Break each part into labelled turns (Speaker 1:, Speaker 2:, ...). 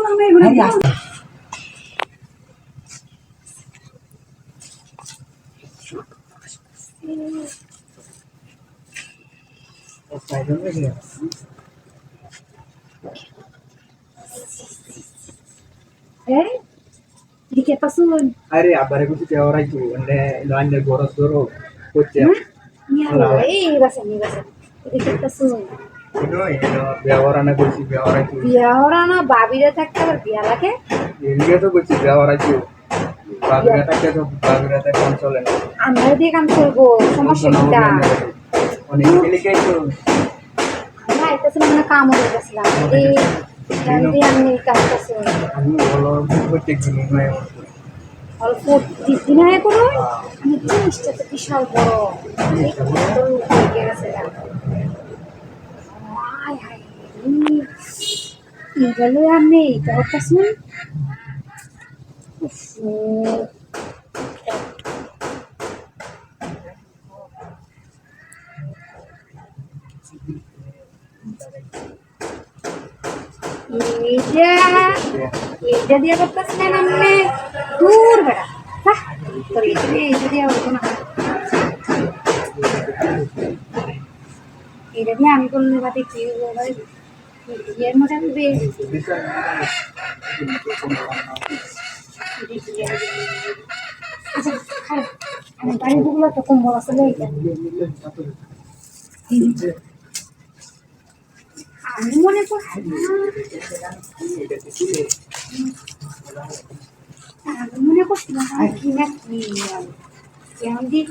Speaker 1: আমি এগুলো দিকে পাসুন
Speaker 2: अरे आबारे कुछ त्यावर आहे तू म्हणजे लहान गोरस गोरो कोचे
Speaker 1: এই বাসা নি বাসা দিকে পাসুন
Speaker 2: नो ये व्यवहाराने कुछ व्यवहार आहे तू
Speaker 1: বিয়া হরা না বাবিরে থাকতে আবার বিয়া লাগে
Speaker 2: ये तो कुछ व्यवहार आहे तू बाबीरा तक तो बाबीरा तक काम चले ना
Speaker 1: আমরা দিয়ে কাম করবো সমস্যা কিটা
Speaker 2: অনেক গেলে কে তো
Speaker 1: না এটা ছিল মানে কাম হয়ে গেছিলাম এই গান্ধী আমি কাজ করছি
Speaker 2: আমি বলো প্রত্যেক দিন নয়
Speaker 1: অল্প দিন আগে করো আমি জিনিসটা তো বিশাল বড় হয়ে গেছে হাই হাই এগুলো আর নেই তোর কাছে এইটা দিয়ে করতেছিলেন আপনি দূর বেড়া তোর এইটা দিয়ে হতো না এটা দিয়ে আমি করলে বাদে কি এর মধ্যে হবে আচ্ছা খারাপ আমি বাড়িগুলো তো কম্বল আসলে আমি মনে করছি আমি মনে করছিলাম কি না কি কেমন দিক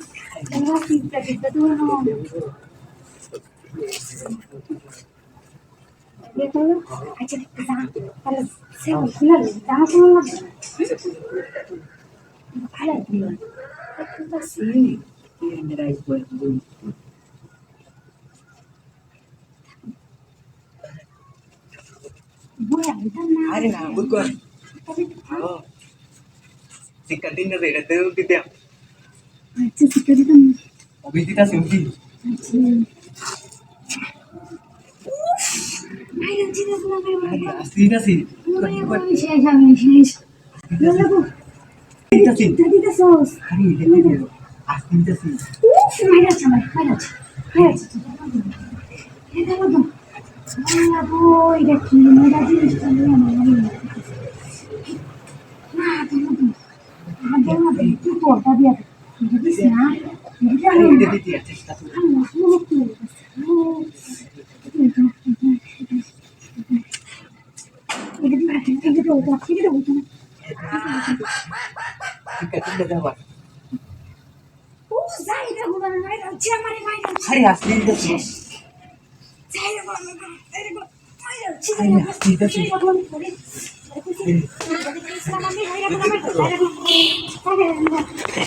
Speaker 1: চিন্তা চিন্তা তো আচ্ছা তাহলে সে খুলালে জানা শোনা লাগবে ভালো
Speaker 2: अरे ना बुकन हां सिकंदीन ने रेड दे दित्या
Speaker 1: अच्छा सिकंदी तो
Speaker 2: अभी दिता सिंपली
Speaker 1: आई अच्छी ना सुना
Speaker 2: अरे असली ना सी
Speaker 1: আমি শেষ লাগো
Speaker 2: दिता सी
Speaker 1: দিতে সস
Speaker 2: अरे ये दे असली ना सी
Speaker 1: মাইরা চালাই মাইরা এটা লাগো বই দেখি মেয়েরা জিনিসটা নিয়ে আমার না তুমি আমাদের একটু তোরটা দিয়ে দিস না
Speaker 2: ये दे दिया चेष्टा तू सिकंदीन ने जावा अरे असली ना सी
Speaker 1: Saya